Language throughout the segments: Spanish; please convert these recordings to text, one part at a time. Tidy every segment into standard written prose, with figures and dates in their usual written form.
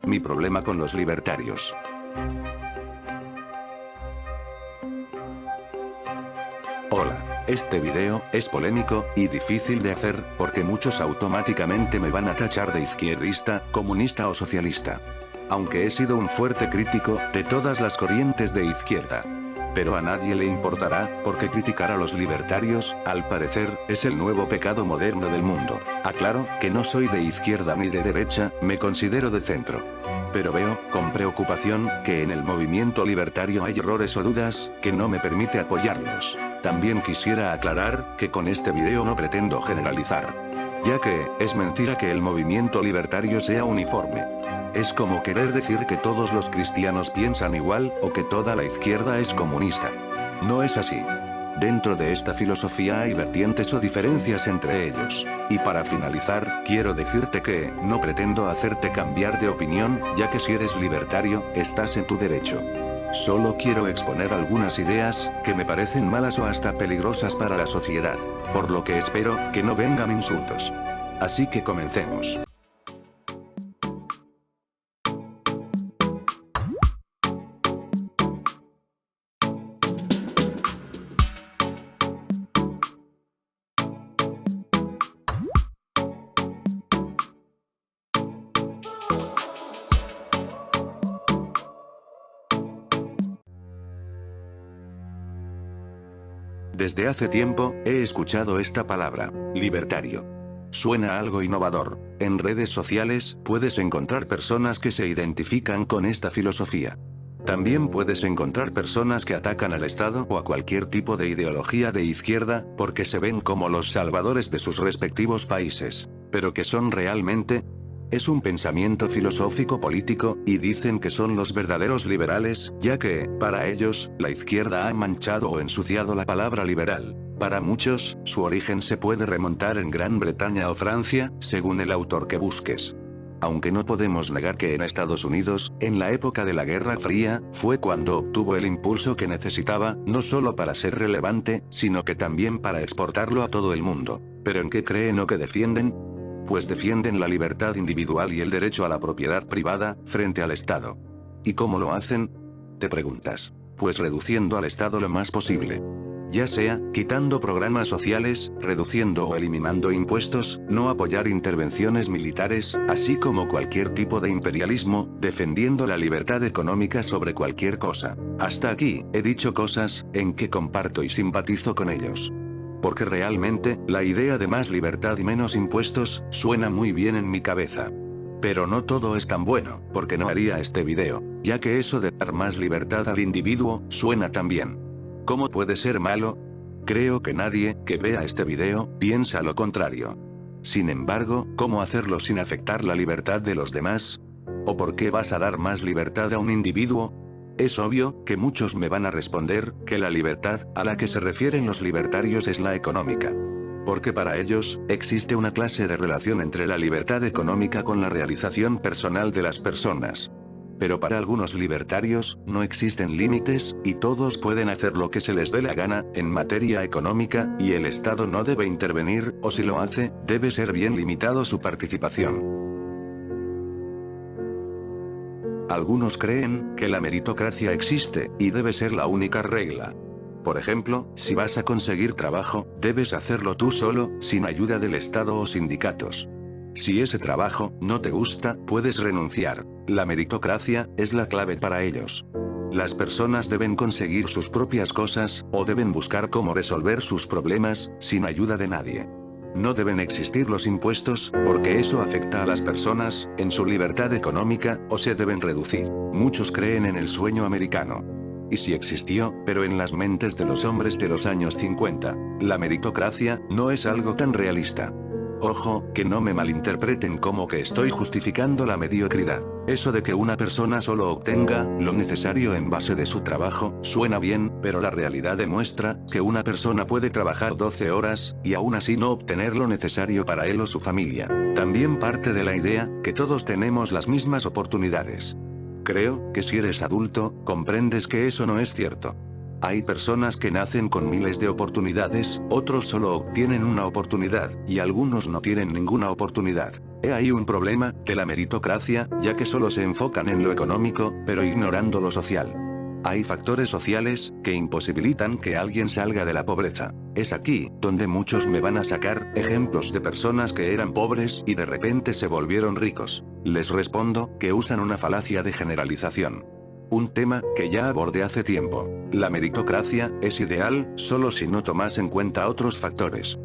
Mi problema con los libertarios. Hola, este video es polémico y difícil de hacer, porque muchos automáticamente me van a tachar de izquierdista, comunista o socialista. Aunque he sido un fuerte crítico de todas las corrientes de izquierda. Pero a nadie le importará, porque criticar a los libertarios, al parecer, es el nuevo pecado moderno del mundo. Aclaro que no soy de izquierda ni de derecha, me considero de centro. Pero veo, con preocupación, que en el movimiento libertario hay errores o dudas, que no me permite apoyarlos. También quisiera aclarar, que con este video no pretendo generalizar. Ya que, es mentira que el movimiento libertario sea uniforme. Es como querer decir que todos los cristianos piensan igual, o que toda la izquierda es comunista. No es así. Dentro de esta filosofía hay vertientes o diferencias entre ellos. Y para finalizar, quiero decirte que, no pretendo hacerte cambiar de opinión, ya que si eres libertario, estás en tu derecho. Solo quiero exponer algunas ideas, que me parecen malas o hasta peligrosas para la sociedad. Por lo que espero, que no vengan insultos. Así que comencemos. Desde hace tiempo, he escuchado esta palabra, libertario. Suena algo innovador. En redes sociales, puedes encontrar personas que se identifican con esta filosofía. También puedes encontrar personas que atacan al Estado o a cualquier tipo de ideología de izquierda, porque se ven como los salvadores de sus respectivos países. Pero ¿qué son realmente? Es un pensamiento filosófico político, y dicen que son los verdaderos liberales, ya que, para ellos, la izquierda ha manchado o ensuciado la palabra liberal. Para muchos, su origen se puede remontar en Gran Bretaña o Francia, según el autor que busques. Aunque no podemos negar que en Estados Unidos, en la época de la Guerra Fría, fue cuando obtuvo el impulso que necesitaba, no solo para ser relevante, sino que también para exportarlo a todo el mundo. ¿Pero en qué creen o qué defienden? Pues defienden la libertad individual y el derecho a la propiedad privada, frente al Estado. ¿Y cómo lo hacen? Te preguntas. Pues reduciendo al Estado lo más posible. Ya sea, quitando programas sociales, reduciendo o eliminando impuestos, no apoyar intervenciones militares, así como cualquier tipo de imperialismo, defendiendo la libertad económica sobre cualquier cosa. Hasta aquí, he dicho cosas, en que comparto y simpatizo con ellos. Porque realmente, la idea de más libertad y menos impuestos, suena muy bien en mi cabeza. Pero no todo es tan bueno, porque no haría este video, ya que eso de dar más libertad al individuo, suena tan bien. ¿Cómo puede ser malo? Creo que nadie, que vea este video, piensa lo contrario. Sin embargo, ¿cómo hacerlo sin afectar la libertad de los demás? ¿O por qué vas a dar más libertad a un individuo? Es obvio, que muchos me van a responder, que la libertad, a la que se refieren los libertarios es la económica. Porque para ellos, existe una clase de relación entre la libertad económica con la realización personal de las personas. Pero para algunos libertarios, no existen límites, y todos pueden hacer lo que se les dé la gana, en materia económica, y el Estado no debe intervenir, o si lo hace, debe ser bien limitado su participación. Algunos creen, que la meritocracia existe, y debe ser la única regla. Por ejemplo, si vas a conseguir trabajo, debes hacerlo tú solo, sin ayuda del Estado o sindicatos. Si ese trabajo no te gusta, puedes renunciar. La meritocracia es la clave para ellos. Las personas deben conseguir sus propias cosas, o deben buscar cómo resolver sus problemas, sin ayuda de nadie. No deben existir los impuestos, porque eso afecta a las personas, en su libertad económica, o se deben reducir. Muchos creen en el sueño americano. Y sí existió, pero en las mentes de los hombres de los años 50. La meritocracia, no es algo tan realista. Ojo, que no me malinterpreten como que estoy justificando la mediocridad. Eso de que una persona solo obtenga lo necesario en base de su trabajo, suena bien, pero la realidad demuestra que una persona puede trabajar 12 horas, y aún así no obtener lo necesario para él o su familia. También parte de la idea, que todos tenemos las mismas oportunidades. Creo, que si eres adulto, comprendes que eso no es cierto. Hay personas que nacen con miles de oportunidades, otros solo obtienen una oportunidad, y algunos no tienen ninguna oportunidad. He ahí un problema de la meritocracia, ya que solo se enfocan en lo económico, pero ignorando lo social. Hay factores sociales que imposibilitan que alguien salga de la pobreza. Es aquí donde muchos me van a sacar ejemplos de personas que eran pobres y de repente se volvieron ricos. Les respondo que usan una falacia de generalización. Un tema que ya abordé hace tiempo. La meritocracia es ideal solo si no tomas en cuenta otros factores.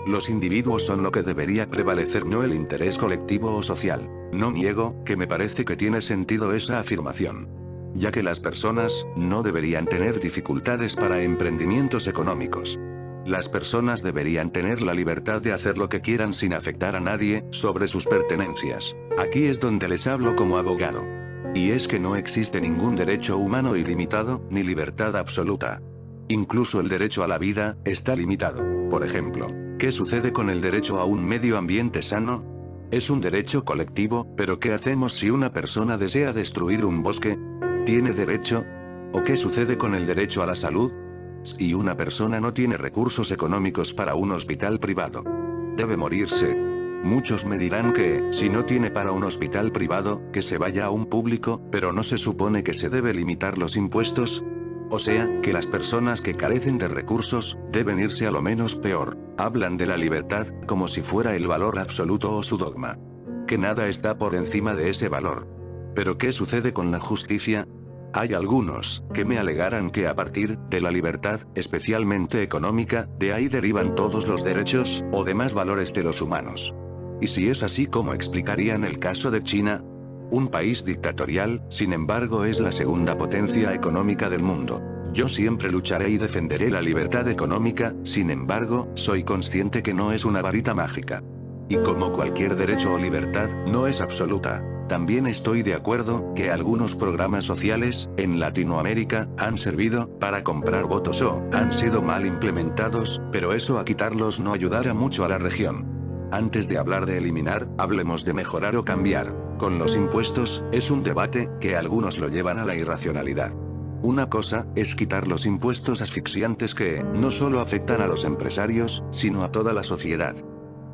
Los individuos son lo que debería prevalecer, no el interés colectivo o social. No niego que me parece que tiene sentido esa afirmación, ya que las personas no deberían tener dificultades para emprendimientos económicos. Las personas deberían tener la libertad de hacer lo que quieran sin afectar a nadie sobre sus pertenencias. Aquí es donde les hablo como abogado. Y es que no existe ningún derecho humano ilimitado, ni libertad absoluta. Incluso el derecho a la vida está limitado. Por ejemplo, ¿qué sucede con el derecho a un medio ambiente sano? Es un derecho colectivo, pero ¿qué hacemos si una persona desea destruir un bosque? ¿Tiene derecho? ¿O qué sucede con el derecho a la salud? Si una persona no tiene recursos económicos para un hospital privado, debe morirse. Muchos me dirán que, si no tiene para un hospital privado, que se vaya a un público, pero ¿no se supone que se debe limitar los impuestos? O sea, que las personas que carecen de recursos, deben irse a lo menos peor. Hablan de la libertad, como si fuera el valor absoluto o su dogma. Que nada está por encima de ese valor. ¿Pero qué sucede con la justicia? Hay algunos que me alegarán que a partir de la libertad, especialmente económica, de ahí derivan todos los derechos, o demás valores de los humanos. Y si es así, ¿cómo explicarían el caso de China? Un país dictatorial, sin embargo, es la segunda potencia económica del mundo. Yo siempre lucharé y defenderé la libertad económica, sin embargo, soy consciente que no es una varita mágica. Y como cualquier derecho o libertad, no es absoluta. También estoy de acuerdo que algunos programas sociales, en Latinoamérica, han servido para comprar votos o han sido mal implementados, pero eso a quitarlos no ayudará mucho a la región. Antes de hablar de eliminar, hablemos de mejorar o cambiar. Con los impuestos, es un debate que algunos lo llevan a la irracionalidad. Una cosa es quitar los impuestos asfixiantes que no solo afectan a los empresarios, sino a toda la sociedad.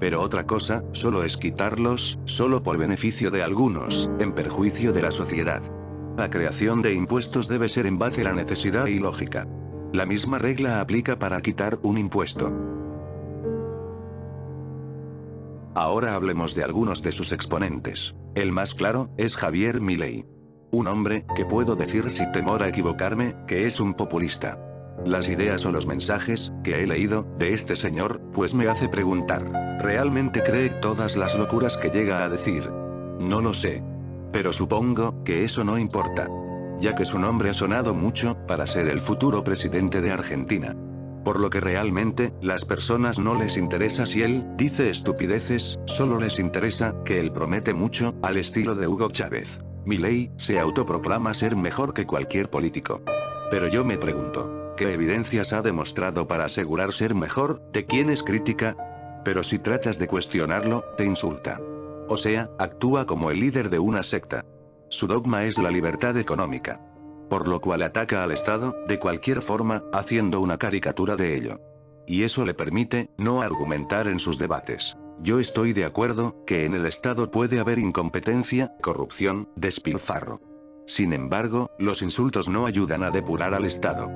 Pero otra cosa, solo es quitarlos, solo por beneficio de algunos, en perjuicio de la sociedad. La creación de impuestos debe ser en base a la necesidad y lógica. La misma regla aplica para quitar un impuesto. Ahora hablemos de algunos de sus exponentes. El más claro, es Javier Milei. Un hombre, que puedo decir sin temor a equivocarme, que es un populista. Las ideas o los mensajes que he leído de este señor, pues me hace preguntar, ¿realmente cree todas las locuras que llega a decir? No lo sé. Pero supongo que eso no importa, ya que su nombre ha sonado mucho para ser el futuro presidente de Argentina. Por lo que realmente, las personas no les interesa si él dice estupideces, solo les interesa que él promete mucho, al estilo de Hugo Chávez. Milei se autoproclama ser mejor que cualquier político. Pero yo me pregunto, ¿qué evidencias ha demostrado para asegurar ser mejor de quien es crítica? Pero si tratas de cuestionarlo, te insulta. O sea, actúa como el líder de una secta. Su dogma es la libertad económica. Por lo cual ataca al Estado, de cualquier forma, haciendo una caricatura de ello. Y eso le permite no argumentar en sus debates. Yo estoy de acuerdo que en el Estado puede haber incompetencia, corrupción, despilfarro. Sin embargo, los insultos no ayudan a depurar al Estado.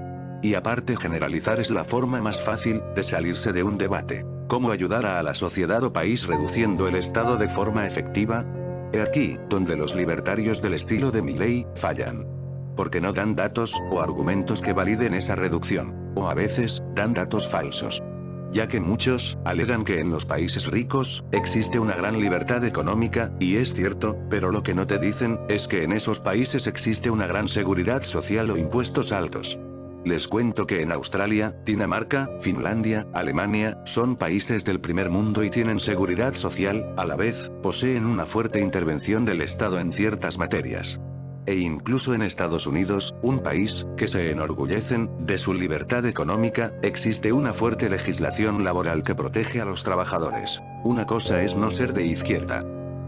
Y aparte, generalizar es la forma más fácil de salirse de un debate. ¿Cómo ayudar a la sociedad o país reduciendo el Estado de forma efectiva? He aquí donde los libertarios del estilo de Milei fallan. Porque no dan datos o argumentos que validen esa reducción, o a veces, dan datos falsos. Ya que muchos alegan que en los países ricos existe una gran libertad económica, y es cierto, pero lo que no te dicen es que en esos países existe una gran seguridad social o impuestos altos. Les cuento que en Australia, Dinamarca, Finlandia, Alemania, son países del primer mundo y tienen seguridad social, a la vez, poseen una fuerte intervención del Estado en ciertas materias. E incluso en Estados Unidos, un país que se enorgullecen de su libertad económica, existe una fuerte legislación laboral que protege a los trabajadores. Una cosa es no ser de izquierda.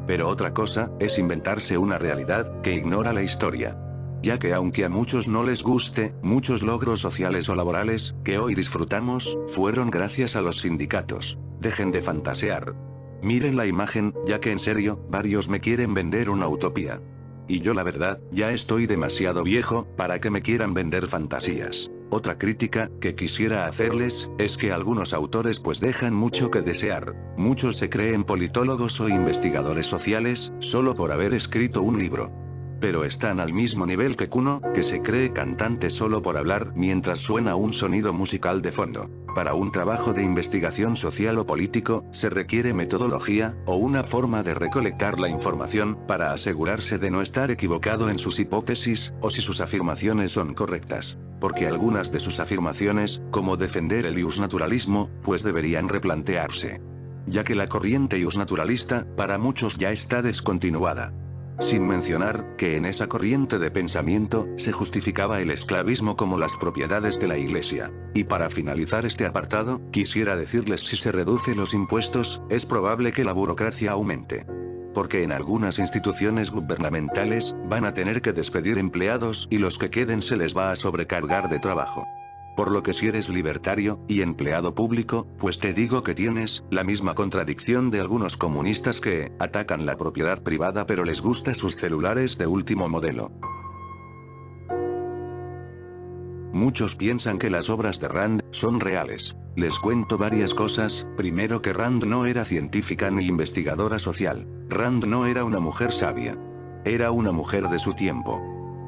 Pero otra cosa es inventarse una realidad que ignora la historia. Ya que aunque a muchos no les guste, muchos logros sociales o laborales que hoy disfrutamos fueron gracias a los sindicatos. Dejen de fantasear. Miren la imagen, ya que en serio, varios me quieren vender una utopía. Y yo la verdad, ya estoy demasiado viejo, para que me quieran vender fantasías. Otra crítica, que quisiera hacerles, es que algunos autores pues dejan mucho que desear. Muchos se creen politólogos o investigadores sociales, solo por haber escrito un libro. Pero están al mismo nivel que Kuno, que se cree cantante solo por hablar mientras suena un sonido musical de fondo. Para un trabajo de investigación social o político, se requiere metodología, o una forma de recolectar la información, para asegurarse de no estar equivocado en sus hipótesis, o si sus afirmaciones son correctas. Porque algunas de sus afirmaciones, como defender el iusnaturalismo, pues deberían replantearse. Ya que la corriente iusnaturalista, para muchos ya está descontinuada. Sin mencionar, que en esa corriente de pensamiento, se justificaba el esclavismo como las propiedades de la Iglesia. Y para finalizar este apartado, quisiera decirles si se reduce los impuestos, es probable que la burocracia aumente. Porque en algunas instituciones gubernamentales, van a tener que despedir empleados y los que queden se les va a sobrecargar de trabajo. Por lo que si eres libertario, y empleado público, pues te digo que tienes, la misma contradicción de algunos comunistas que, atacan la propiedad privada pero les gusta sus celulares de último modelo. Muchos piensan que las obras de Rand, son reales. Les cuento varias cosas, primero que Rand no era científica ni investigadora social. Rand no era una mujer sabia. Era una mujer de su tiempo.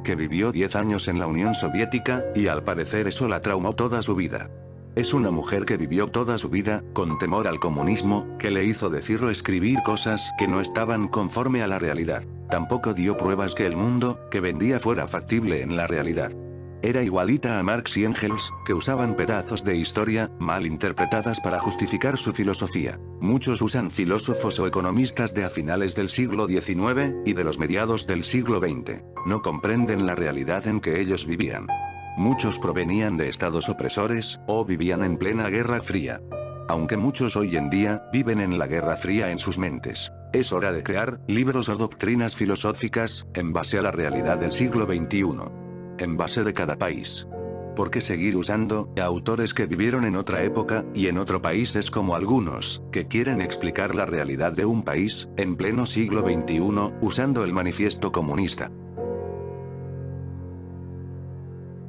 Que vivió 10 años en la Unión Soviética, y al parecer eso la traumó toda su vida. Es una mujer que vivió toda su vida, con temor al comunismo, que le hizo decir o escribir cosas que no estaban conforme a la realidad. Tampoco dio pruebas que el mundo, que vendía fuera factible en la realidad. Era igualita a Marx y Engels, que usaban pedazos de historia, mal interpretadas para justificar su filosofía. Muchos usan filósofos o economistas de a finales del siglo XIX, y de los mediados del siglo XX. No comprenden la realidad en que ellos vivían. Muchos provenían de estados opresores, o vivían en plena Guerra Fría. Aunque muchos hoy en día, viven en la Guerra Fría en sus mentes. Es hora de crear, libros o doctrinas filosóficas, en base a la realidad del siglo XXI. En base de cada país. Porque seguir usando a autores que vivieron en otra época y en otro país es como algunos que quieren explicar la realidad de un país en pleno siglo XXI usando el manifiesto comunista.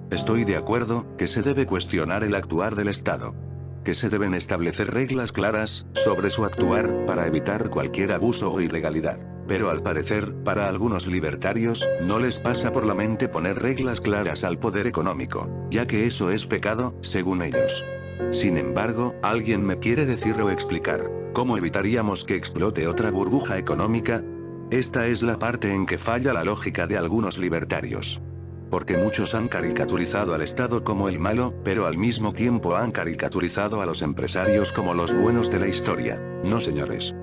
Estoy de acuerdo que se debe cuestionar el actuar del Estado. Que se deben establecer reglas claras sobre su actuar para evitar cualquier abuso o ilegalidad. Pero al parecer, para algunos libertarios, no les pasa por la mente poner reglas claras al poder económico, ya que eso es pecado, según ellos. Sin embargo, ¿alguien me quiere decir o explicar cómo evitaríamos que explote otra burbuja económica? Esta es la parte en que falla la lógica de algunos libertarios. Porque muchos han caricaturizado al Estado como el malo, pero al mismo tiempo han caricaturizado a los empresarios como los buenos de la historia. No, señores.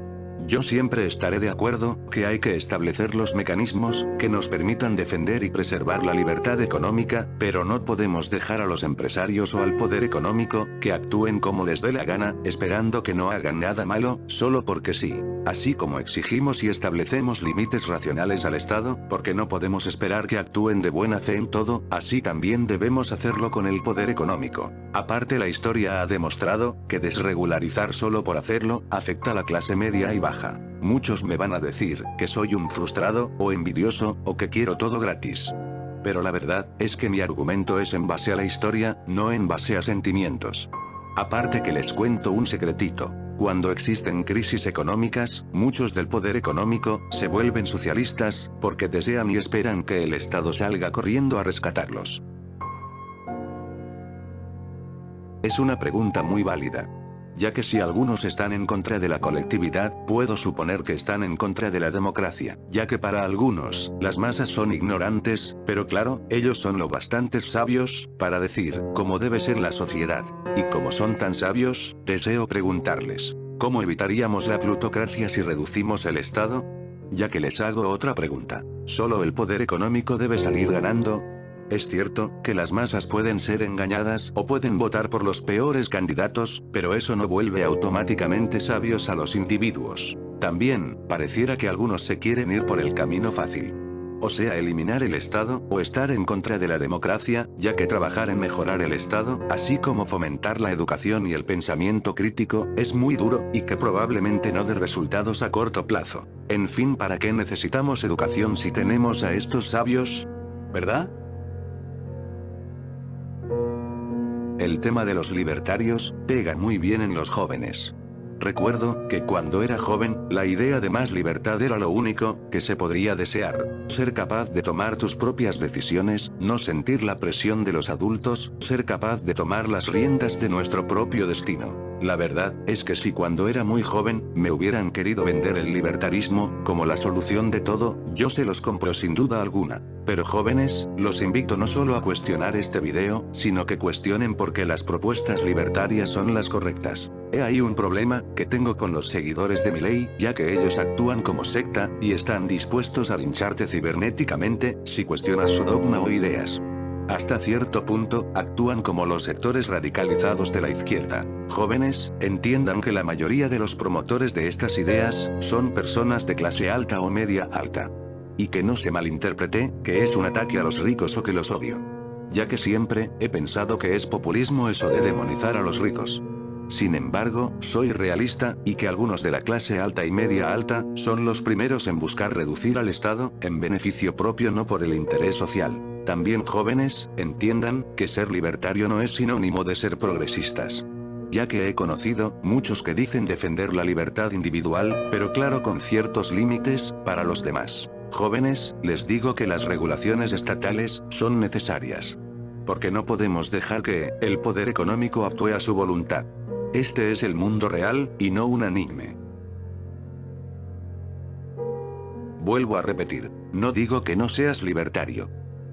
Yo siempre estaré de acuerdo que hay que establecer los mecanismos que nos permitan defender y preservar la libertad económica, pero no podemos dejar a los empresarios o al poder económico que actúen como les dé la gana, esperando que no hagan nada malo, solo porque sí. Así como exigimos y establecemos límites racionales al Estado, porque no podemos esperar que actúen de buena fe en todo, así también debemos hacerlo con el poder económico. Aparte, la historia ha demostrado que desregularizar solo por hacerlo afecta a la clase media y baja. Muchos me van a decir que soy un frustrado, o envidioso, o que quiero todo gratis. Pero la verdad es que mi argumento es en base a la historia, no en base a sentimientos. Aparte que les cuento un secretito. Cuando existen crisis económicas, muchos del poder económico se vuelven socialistas, porque desean y esperan que el Estado salga corriendo a rescatarlos. Es una pregunta muy válida. Ya que si algunos están en contra de la colectividad, puedo suponer que están en contra de la democracia, ya que para algunos, las masas son ignorantes, pero claro, ellos son lo bastante sabios, para decir, cómo debe ser la sociedad. Y como son tan sabios, deseo preguntarles, ¿cómo evitaríamos la plutocracia si reducimos el Estado? Ya que les hago otra pregunta, ¿solo el poder económico debe salir ganando? Es cierto que las masas pueden ser engañadas o pueden votar por los peores candidatos, pero eso no vuelve automáticamente sabios a los individuos. También, pareciera que algunos se quieren ir por el camino fácil. O sea, eliminar el Estado, o estar en contra de la democracia, ya que trabajar en mejorar el Estado, así como fomentar la educación y el pensamiento crítico, es muy duro, y que probablemente no dé resultados a corto plazo. En fin, ¿para qué necesitamos educación si tenemos a estos sabios? ¿Verdad? El tema de los libertarios pega muy bien en los jóvenes. Recuerdo que cuando era joven, la idea de más libertad era lo único que se podría desear. Ser capaz de tomar tus propias decisiones, no sentir la presión de los adultos, ser capaz de tomar las riendas de nuestro propio destino. La verdad es que si cuando era muy joven, me hubieran querido vender el libertarismo como la solución de todo, yo se los compro sin duda alguna. Pero jóvenes, los invito no solo a cuestionar este video, sino que cuestionen por qué las propuestas libertarias son las correctas. He ahí un problema que tengo con los seguidores de Milei, ya que ellos actúan como secta, y están dispuestos a lincharte cibernéticamente, si cuestionas su dogma o ideas. Hasta cierto punto, actúan como los sectores radicalizados de la izquierda. Jóvenes, entiendan que la mayoría de los promotores de estas ideas, son personas de clase alta o media alta. Y que no se malinterprete, que es un ataque a los ricos o que los odio. Ya que siempre, he pensado que es populismo eso de demonizar a los ricos. Sin embargo, soy realista, y que algunos de la clase alta y media alta, son los primeros en buscar reducir al Estado, en beneficio propio no por el interés social. También jóvenes, entiendan, que ser libertario no es sinónimo de ser progresistas. Ya que he conocido, muchos que dicen defender la libertad individual, pero claro con ciertos límites, para los demás. Jóvenes, les digo que las regulaciones estatales, son necesarias. Porque no podemos dejar que, el poder económico actúe a su voluntad. Este es el mundo real, y no un anime. Vuelvo a repetir, no digo que no seas libertario.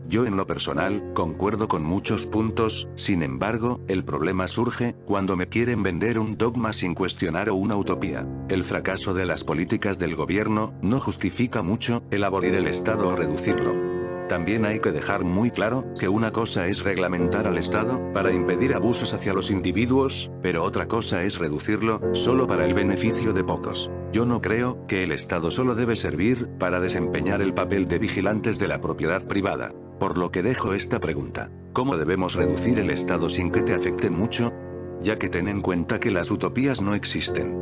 Yo en lo personal, concuerdo con muchos puntos, sin embargo, el problema surge, cuando me quieren vender un dogma sin cuestionar o una utopía. El fracaso de las políticas del gobierno, no justifica mucho, el abolir el Estado o reducirlo. También hay que dejar muy claro, que una cosa es reglamentar al Estado, para impedir abusos hacia los individuos, pero otra cosa es reducirlo, solo para el beneficio de pocos. Yo no creo, que el Estado solo debe servir, para desempeñar el papel de vigilantes de la propiedad privada. Por lo que dejo esta pregunta. ¿Cómo debemos reducir el Estado sin que te afecte mucho? Ya que ten en cuenta que las utopías no existen.